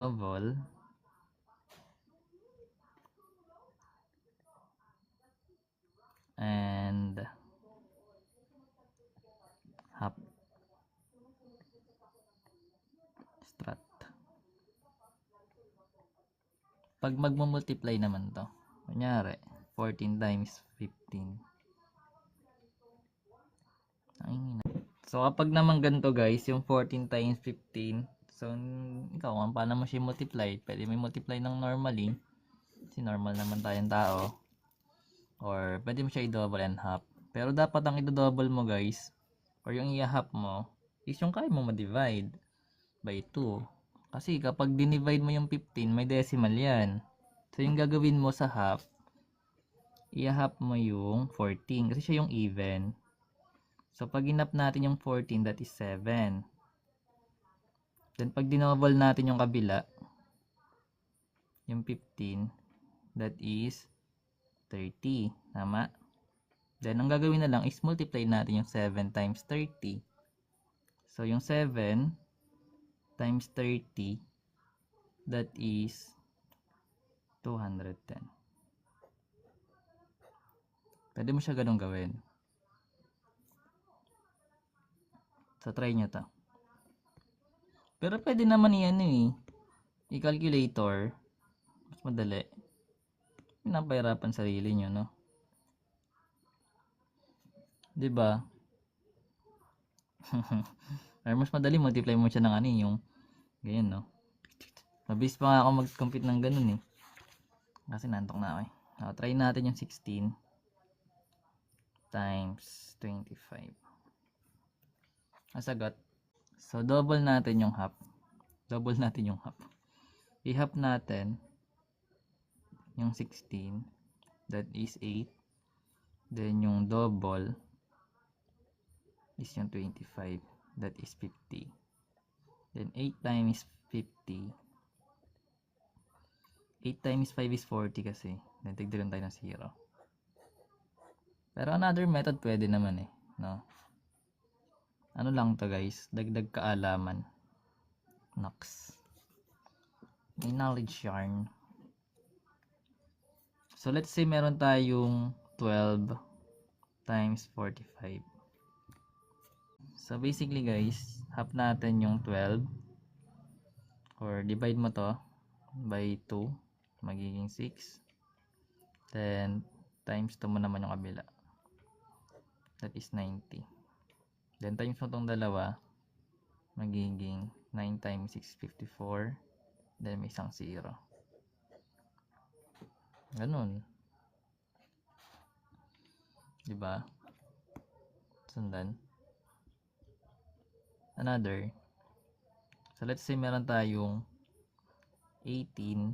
Oval and half strat. Pag magmumultiply naman to, kunyari 14 times 15. So kapag naman ganito guys, yung 14 times 15, so ikaw kung paano mo siya multiply, pwede mo multiply ng normally, kasi normal naman tayong tao, or pwede mo siya i-double and half. Pero dapat ang i-double mo guys, or yung i-half mo, is yung kaya mo ma-divide by 2. Kasi kapag dinivide mo yung 15, may decimal yan. So yung gagawin mo sa half, i-half mo yung 14 kasi siya yung even. So pag inap natin yung 14, that is 7. Then pag dinoble natin yung kabila, yung 15, that is 30. Tama? Then ang gagawin na lang is multiply natin yung 7 times 30. So yung 7 times 30, that is 210. Pwede mo siya ganun gawin. So try nyo to. Pero pwede naman i-ano i-calculator. Mas madali. Pinapahirapan sarili nyo, no? 'Di ba? Or mas madali multiply mo siya ng ano yung ganyan, no? Mabilis pa nga ako mag-compute ng ganun eh. Kasi nantok na ako eh. Try natin yung 16 times 25. Ang sagot. So double natin yung half. Double natin yung half. I-half natin yung 16, that is 8. Then yung double is yung 25, that is 50. Then 8 times 50, 8 times 5 is 40 kasi. Then tigdirin tayo ng 0. Pero another method pwede naman eh, no? Ano lang to guys, dagdag kaalaman. Nox. May knowledge yarn. So let's say meron tayong 12 times 45. So basically guys, half natin yung 12, or divide mo to by 2, magiging 6. Then times 2 mo naman yung kabila, that is 90. Then times mo tong dalawa, magiging 9 times 6, 54. Then may isang 0. Ganun. Diba? Sundan. Another. So let's say meron tayong 18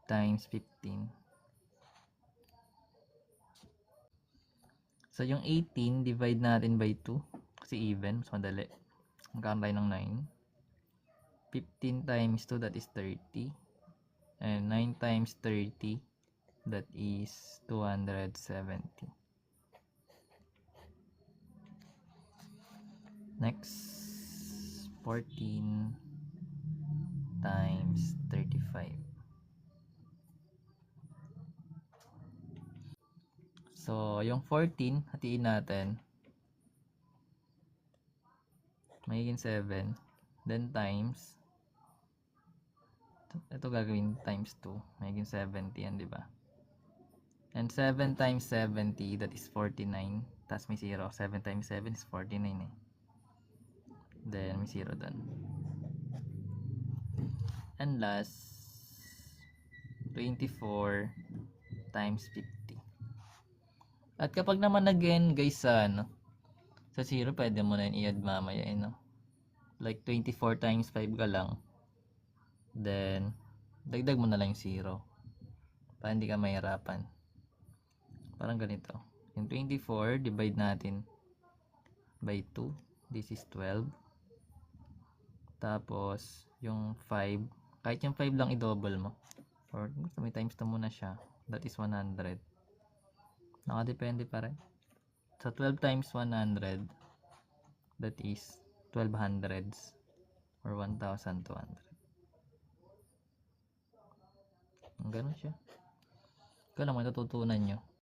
times 15. So yung 18, divide natin by 2. Kasi even, mas madali. Magkakaroon tayo ng 9. 15 times 2, that is 30. And 9 times 30, that is 270. Next, 14 times 35. So, yung 14, hatiin natin. Magiging 7. Then times. Ito gagawin times 2. Magiging 70 yan, di ba? And 7 times 70, that is 49. Tapos may 0. 7 times 7 is 49 eh. Then may 0 dun. And last, 24 times 50. At kapag naman again guys sa 0, pwede mo na i-add mamaya no? Like 24 times 5 ka lang. Then dagdag mo na lang yung 0 para hindi ka mahirapan. Parang ganito. Yung 24, divide natin by 2. This is 12. Tapos yung 5, kahit yung 5 lang i-double mo. Or may times na muna siya. That is 100. Nakadepende pa rin. So 12 times 100, that is 1200s or 1200. Ganun siya. Ikaw lang matututunan nyo.